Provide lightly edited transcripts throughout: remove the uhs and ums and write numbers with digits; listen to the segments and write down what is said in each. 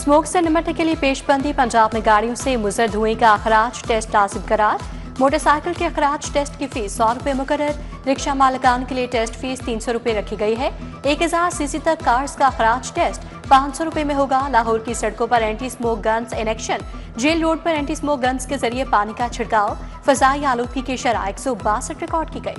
Smoke से निपटने के लिए पेशबंदी। पंजाब में गाड़ियों से मुज़र धुएं का अखराज टेस्ट लाजिम करार। मोटरसाइकिल के अखराज टेस्ट की फीस 100 रुपये मुकर्रर। रिक्शा मालिकान के लिए टेस्ट फीस 300 रुपये रखी गई है। 1000 सीसी तक कार्स का अखराज टेस्ट 500 रुपये में होगा। लाहौर की सड़कों पर anti smoke guns in action. Jail road पर एंटी स्मोक गन्स के जरिए पानी का छिड़काव। फजाई आलूदगी की शरह 162 रिकॉर्ड की गई।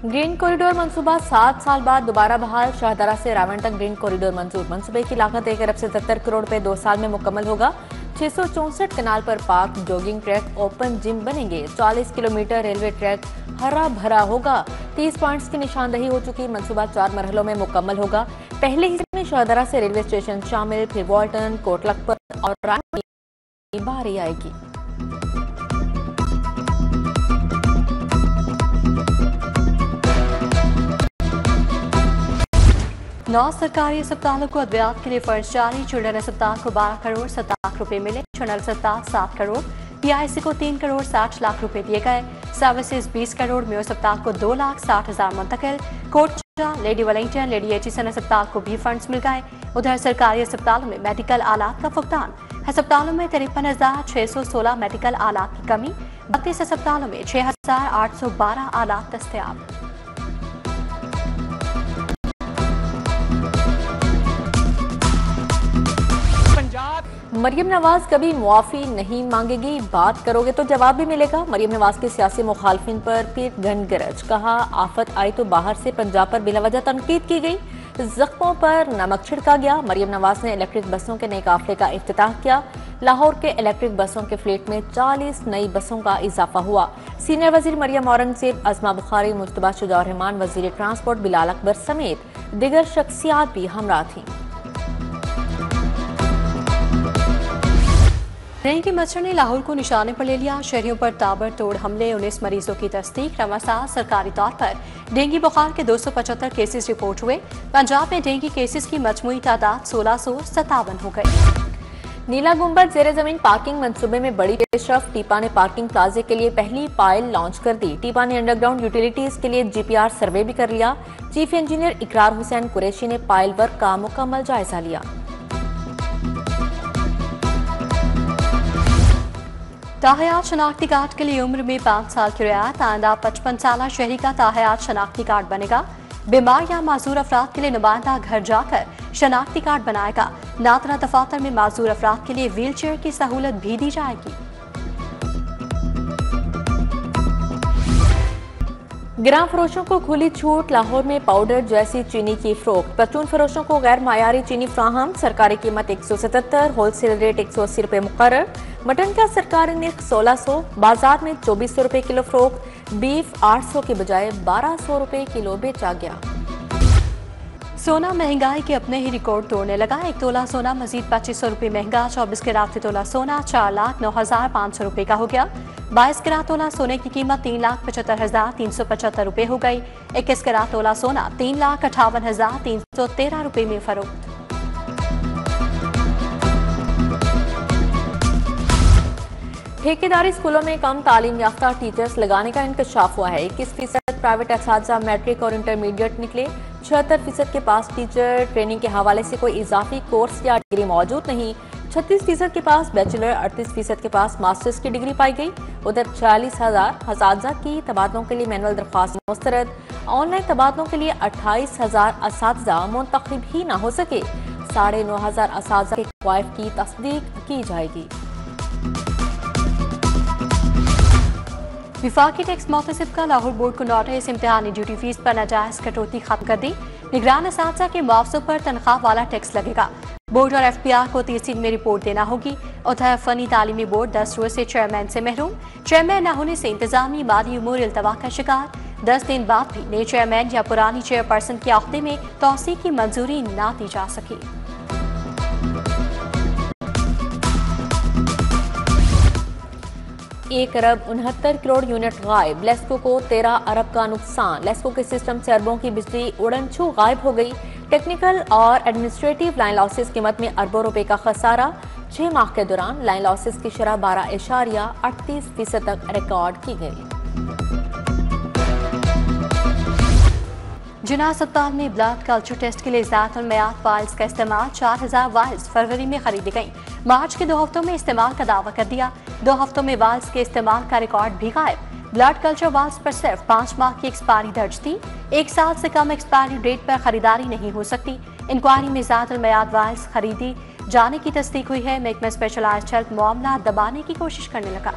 ग्रीन कॉरिडोर मंसूबा 7 साल बाद दोबारा बहाल। शाहदरा से रावण तक ग्रीन कॉरिडोर मंजूर। मंसूबे की लागत 1 अरब 77 करोड़ रुपए 2 साल में मुकम्मल होगा। 664 कनाल पर park, jogging track, open gym बनेंगे। 40 किलोमीटर रेलवे ट्रैक हरा भरा होगा। 30 पॉइंट्स की निशानदही हो चुकी। मंसूबा 4 मरहलों में मुकम्मल होगा। पहले हिस्से में शाहदरा से रेलवे स्टेशन शामिल, फिर वॉल्टन, कोटलखपत और रानी की बारी आएगी। नौ सरकारी अस्पतालों को अद्वियात के लिए फर्ज जारी। चिल्ड्रन अस्पताल को 12 करोड़ 7 लाख रुपए मिले। जनरल अस्पताल 7 करोड़। PIC को 3 करोड़ 60 लाख रुपए दिए गए। सर्विसेज 20 करोड़। मेयो अस्पताल को 2,60,000 मुंतकिल। कोटचा, लेडी वेलिंगटन, लेडी एचिसन अस्पताल को भी फंड्स मिल गए। उधर सरकारी अस्पतालों में मेडिकल आलात का फुकदान। अस्पतालों में 53,616 मेडिकल आलात की कमी। 32 अस्पतालों में 6,812 आलात दस्तयाब। मरियम नवाज कभी मुआफी नहीं मांगेगी, बात करोगे तो जवाब भी मिलेगा। मरियम नवाज के सियासी मुखालफिन पर फिर घनगरज। कहा आफत आई तो बाहर से पंजाब पर बिलावजह तनकीद की गई। जख्मों पर नमक छिड़का गया। मरियम नवाज ने इलेक्ट्रिक बसों के नए काफिले का इफ्तिताह किया। लाहौर के इलेक्ट्रिक बसों के फ्लीट में 40 नई बसों का इजाफा हुआ। सीनियर वजीर मरियम औरंगजेब, अजमा बुखारी, मुज्तबा शुजा रहमान, वजीर ट्रांसपोर्ट बिलाल अकबर समेत दिगर शख्सियात भी हमरा थीं। डेंगू मच्छर ने लाहौर को निशाने पर ले लिया। शहरियों पर ताबड़तोड़ हमले। 19 मरीजों की तस्दीक। रवासा सरकारी तौर पर डेंगू बुखार के 275 केसेस रिपोर्ट हुए। पंजाब में डेंगू केसेस की मजमूई तादाद 1657 हो गई। नीला गुंबद जेर जमीन पार्किंग मंसूबे में बड़ी पेशरफ। टीपा ने पार्किंग प्लाजे के लिए पहली पायल लॉन्च कर दी। टीपा ने अंडरग्राउंड यूटिलिटीज के लिए GPR सर्वे भी कर लिया। चीफ इंजीनियर इकरार हुसैन कुरैशी ने पायल वर्क का मुकम्मल जायजा लिया। ताहयात शनाख्ती कार्ड के लिए उम्र में 5 साल की रियायत। आइंदा 55 साल शहरी का ताहयात शनाख्ती कार्ड बनेगा। बीमार या माजूर अफराद के लिए नुमाइंदा घर जाकर शनाख्ती कार्ड बनाएगा। नादरा दफातर में माजूर अफराद के लिए व्हील चेयर की सहूलत भी दी जाएगी। गिरां फरोशों को खुली छूट। लाहौर में पाउडर जैसी चीनी की फरोख्त। परचून फरोशों को गैर मायारी चीनी फ्राहम। सरकारी कीमत 177, होलसेल रेट 180 रुपए मुकर्रर। मटन का सरकारी निर्ख 1600, बाजार में 2400 रुपए किलो फरोख्त। बीफ 800 के बजाय 1200 रुपए किलो बेचा गया। सोना महंगाई के अपने ही रिकॉर्ड तोड़ने लगा। 1 तोला सोना मजीद 2500 रुपए महंगा। 24 कैरात तोला सोना 4,09,500 रुपए का हो गया। 22 कैरात तोला सोने की कीमत 3,75,375 रुपए हो गई। 21 कैरात तोला सोना 3,58,313 रुपए में फरोख्त। ठेकेदारी स्कूलों में कम तालीम याफ्ता टीचर्स लगाने का इंकशाफ हुआ है। 21% प्राइवेट असातिज़ा मैट्रिक और इंटरमीडिएट निकले। 76% के पास टीचर ट्रेनिंग के हवाले से कोई इजाफी कोर्स या डिग्री मौजूद नहीं। 36% के पास बैचलर, 38% के पास मास्टर्स की डिग्री पाई गई। उधर 46,000 असातिज़ा की तबादलों के लिए मैनुअल दरख्वास्त मुस्तरद। ऑनलाइन तबादलों के लिए 28,000 असातिज़ा मुंतखब ही ना हो सके। 9,500 असातिज़ा के क्वाइफ की तस्दीक की जाएगी। विफाकी टैक्स मोहतसिब का लाहौर बोर्ड को नोटिस। इम्तिहानी ड्यूटी फीस पर नाजायज कटौती खत्म कर दी। निगरान असातिज़ा के मुआवजों पर तनख्वाह वाला टैक्स लगेगा। बोर्ड और FPR को 30 दिन में रिपोर्ट देना होगी। उधर फनी तालीमी बोर्ड 10 रोज से चेयरमैन से महरूम। चेयरमैन न होने से इंतजामी माली उमूर इल्तवा का शिकार। 10 दिन बाद भी नए चेयरमैन या पुरानी चेयरपर्सन के अहदे में तौसी की मंजूरी ना दी जा सकी। 1 अरब 69 करोड़ यूनिट गायब। लेस्को को 13 अरब का नुकसान। लेस्को के सिस्टम से अरबों की बिजली उड़नछू गायब हो गई। टेक्निकल और एडमिनिस्ट्रेटिव लाइन लॉसेस कीमत में अरबों रुपए का खसारा। 6 माह के दौरान लाइन लॉसेस की शरह 12.38% तक रिकॉर्ड की गई। जिना अस्पताल में ब्लड कल्चर टेस्ट के लिए ज़ातुल मयाद वाइल्स का इस्तेमाल 4000 वाइल्स फरवरी में खरीदी गई। मार्च के 2 हफ्तों में इस्तेमाल का दावा कर दिया। 2 हफ्तों में वाइल्स के इस्तेमाल का रिकॉर्ड भी गायब। ब्लड कल्चर वाइल्स पर सिर्फ 5 माह की एक्सपायरी दर्ज थी। 1 साल से कम एक्सपायरी डेट पर खरीदारी नहीं हो सकती। इंक्वायरी में ज़ातुल मयाद वाइल्स खरीदी जाने की तस्दीक हुई है। महकमा स्पेशलाइज्ड हेल्थ मामला दबाने की कोशिश करने लगा।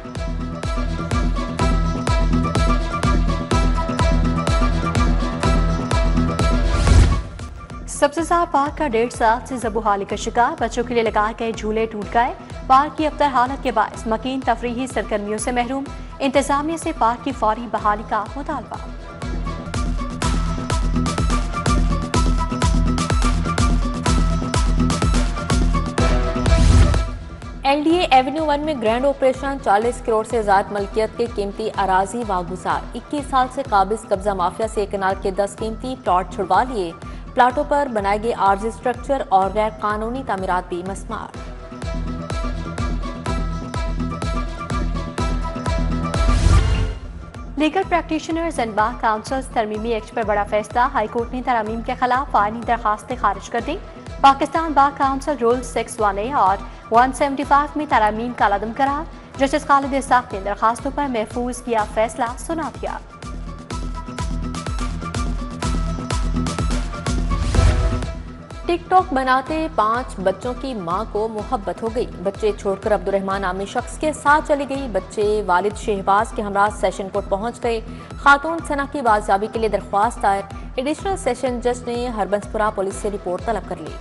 सब्ज़ा पार्क का 1.5 साल से ज़बूहाली का शिकार बच्चों के लिए लगाए गए झूले टूट गए। पार्क की अबतर हालत के बायस मकीन तफरीही सरगर्मियों से महरूम। इंतजामिया से पार्क की फौरी बहाली का मुतालबा। LDA एवेन्यू 1 में ग्रैंड ऑपरेशन 40 करोड़ से ज्यादा मलकियत के कीमती अराजी वागुजार। 21 साल से काबिज कब्जा माफिया से कनाल के 10 कीमती प्लॉट छुड़वा लिए। प्लाटों पर बनाए गए आर्जी स्ट्रक्चर और गैर कानूनी तामीरात भी मस्मार। Legal practitioners and bar councils तरमीमी एक्ट पर बड़ा फैसला। हाईकोर्ट ने तरमीम के खिलाफ आईनी दरखास्तें खारिज कर दी। पाकिस्तान बार काउंसिल रूल 618 और 175 में तरमीम का लदम करार। जस्टिस खालिद इसाक ने दरखास्तों पर महफूज किया फैसला सुना दिया। टिकटॉक बनाते 5 बच्चों की मां को मोहब्बत हो गई। बच्चे छोड़कर अब्दुर्रहमान नामी शख्स के साथ चली गई। बच्चे वालिद शहबाज के हमरा सेशन कोर्ट पहुंच गए। खातून सना की बाजियाबी के लिए दरख्वास्त दायर। एडिशनल सेशन जज ने हरबंसपुरा पुलिस से रिपोर्ट तलब कर ली।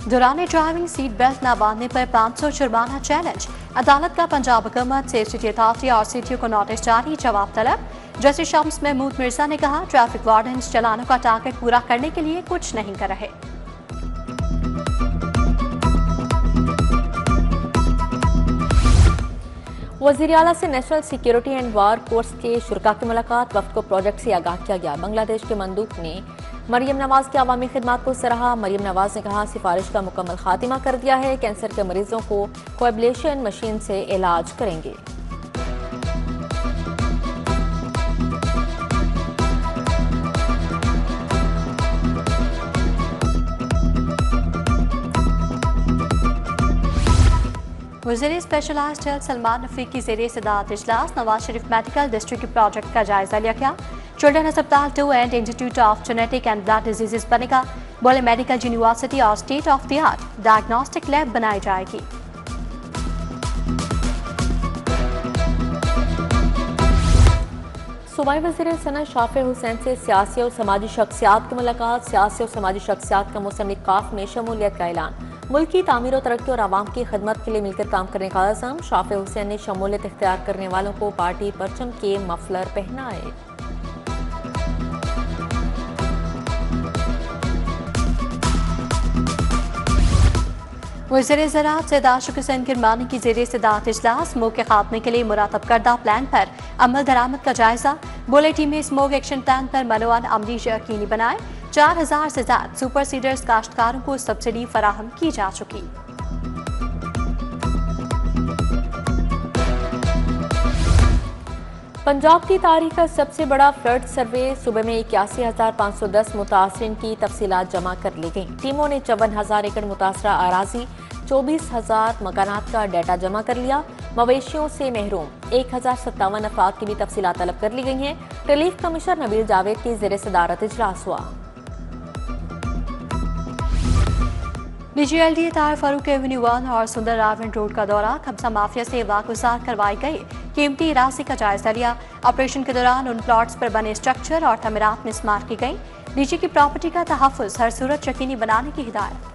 दौरान ड्राइविंग सीट बेल्ट न बांधने पर 500 जुर्माना चैलेंज। अदालत का पंजाब हुकूमत से सिटी अथॉरिटी और सीटीओ को नोटिस जारी, जवाब तलब। जस्टिस शम्स महमूद मिर्जा ने कहा ट्रैफिक वार्डन्स चालानों का टारगेट पूरा करने के लिए कुछ नहीं कर रहे। वज़ीर आला से national security and war course के शुरा की मुलाकात। वफ्द को प्रोजेक्ट से आगाह किया गया। बांग्लादेश के मंदूक ने मरियम नवाज की अवामी खिदमात को सराहा। मरियम नवाज ने कहा सिफारिश का मुकम्मल खातिमा कर दिया है। कैंसर के मरीजों को कोएबलेशन मशीन से इलाज करेंगे। वज़ीर स्पेशलाइज्ड हेल्थ सलमान रफीक की ज़ेरे सदारत इजलास। नवाज शरीफ मेडिकल डिस्ट्रिक्ट के प्रोजेक्ट का जायजा लिया गया। चिल्ड्रन अस्पताल 2 and institute of genetic and blood diseases बनेगा। बोले मेडिकल यूनिवर्सिटी और state of the art diagnostic lab बनाई जाएगी। सूबाई वज़ीर सनत शाफे हुसैन से सियासी और समाजी शख्सियात की मुलाकात। सियासी और समाजी शख्सियात का मौसम इक़ाफ़ में शमूलियत का ऐलान। मुल्क की तामीर और तरक्की और आवाम की खदमत के लिए मिलकर काम करने का आज़म। शाफे हुसैन ने शमूलियत इख्तियार करने वालों को पार्टी परचम के मफलर पहनाए। वज़ीर ज़राअत सैयद आशिक़ हुसैन किरमानी की ज़ेरे सदारत इजलास। स्मोक के खात्मे के लिए मुरातब करदा प्लान पर अमल दरामद का जायजा। बोले टीम में स्मोक एक्शन प्लान पर मनोवान अमली यकीनी बनाए। 4000 से ज्यादा सुपर सीडर्स काश्तकारों को सब्सिडी फराहम की जा चुकी। पंजाब की तारीख का सबसे बड़ा फ्लड सर्वे। सुबह में 81,510 मुतासरीन की तफसीलात जमा कर ली गई। टीमों ने 54,000 एकड़ मुतासरा अराजी 24,000 मकानात का डाटा जमा कर लिया। मवेशियों से महरूम 1,057 अफराद की भी तफसीलात तलब कर ली गई हैं। रिलीफ कमिश्नर नबील जावेद की ज़ेरे सदारत इजलास हुआ। BGLD तार फारूक एवेन्यू 1 और सुंदर रावण रोड का दौरा। कब्जा माफिया से वागुजार करवाई गई कीमती राशि का जायजा लिया। ऑपरेशन के दौरान उन प्लॉट्स पर बने स्ट्रक्चर और तमीरात में स्मार्ट की गई। डीजी की प्रॉपर्टी का तहफ़्फ़ुज़ हर सूरत यकीनी बनाने की हिदायत।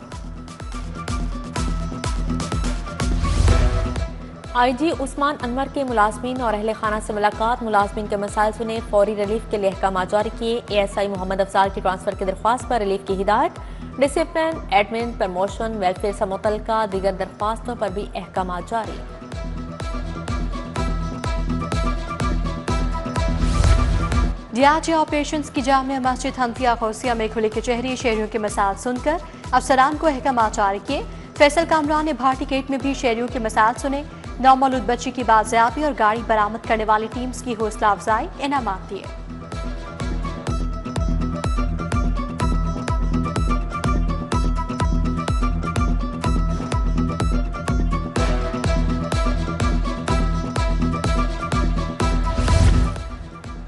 IG उस्मान अनवर के मुलाजमीन और अहले खाना से मुलाकात। मुलाजमीन के मसाइल सुने, फौरी रिलीफ के लिए अहकाम जारी किए। ASI मोहम्मद अफजाल की ट्रांसफर की दरख्वास्त पर रिलीफ की हिदायत। डिसिप्लिन, एडमिन, प्रमोशन, वेलफेयर से मुतल्लिका दीगर दरख्वास्तों पर भी अहकाम जारी। DRG ऑपरेशंस की जामिया मस्जिद हंफिया गौसिया में खुली कचहरी। शहरियों के मसाइल सुनकर अफसरान को अहकाम जारी किए। फैसल कामरान ने भाटी गेट में भी शहरियों के मसाइल सुने। नौमौलूद बच्ची की बाजियाबी और गाड़ी बरामद करने वाली टीम्स की हौसला अफजाई, इनामात दिए।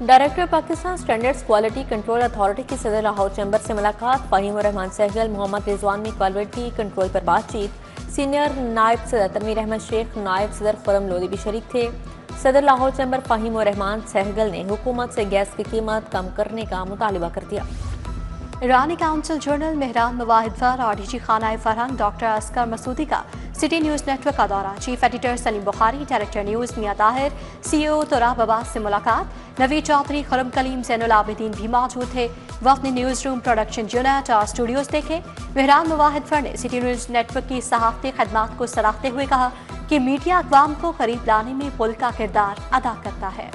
Director Pakistan standards quality control authority की सदर लाहौर चैम्बर से मुलाकात। फ़हीम उर रहमान सहगल, मोहम्मद रिजवान में क्वालिटी कंट्रोल पर बातचीत। सीनियर नायब सदर तनवीर अहमद शेख, नायब सदर खुरम लोधी भी शरीक थे। सदर लाहौर चैम्बर फ़हीम उर रहमान सहगल ने हुकूमत से गैस की कीमत कम करने का मुतालिबा कर दिया। ईरानी काउंसिल जनरल मेहरान मुवाहिद और डीजी खाना फरहंग डॉक्टर असगर मसूदी का सिटी न्यूज़ नेटवर्क का दौरा। Chief editor Salim Bukhari, director news Mian Tahir, CEO Turab Abbas से मुलाकात। नवीद चौधरी, खुरम कलीम, ज़ैनुल आबिदीन भी मौजूद थे। वक्त ने न्यूज़ रूम, प्रोडक्शन यूनिट और स्टूडियोज देखे। मेहरान मुवाहिद ने सिटी न्यूज़ नेटवर्क की सहाफ़ती खदमात को सराहते हुए कहा कि मीडिया अक़वाम को करीब लाने में पुल का किरदार अदा करता है।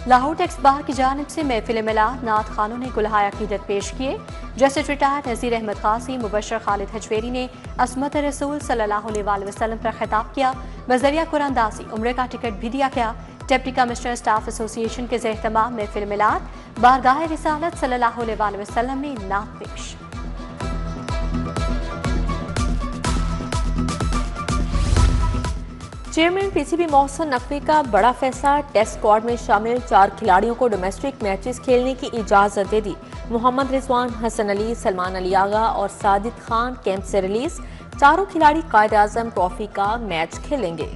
लाहौर टेक्स बार की जानिब से महफिल मिलाद नात खानों ने गुलहाय अकीदत पेश किए। जस्टिस रिटायर्ड नज़ीर अहमद खासी, मुबशर खालिद हजवेरी ने असमत रसूल सल्लल्लाहु अलैहि वसल्लम पर खिताब किया। बजरिया कुरानदासी उम्रे का टिकट भी दिया गया। डिप्टी कमिश्नर स्टाफ एसोसिएशन के ज़ेर-ए-एहतमाम महफिल मिलाद बारगाह रिसालत सल्लल्लाहु अलैहि वसल्लम में नात पेश। चेयरमैन PCB मोहसिन नकवी का बड़ा फैसला। टेस्ट स्क्वाड में शामिल 4 खिलाड़ियों को डोमेस्टिक मैचेस खेलने की इजाजत दे दी। मोहम्मद रिजवान, हसन अली, सलमान अली आगा और साजिद खान कैंप से रिलीज। चारों खिलाड़ी कायद आजम ट्रॉफी का मैच खेलेंगे।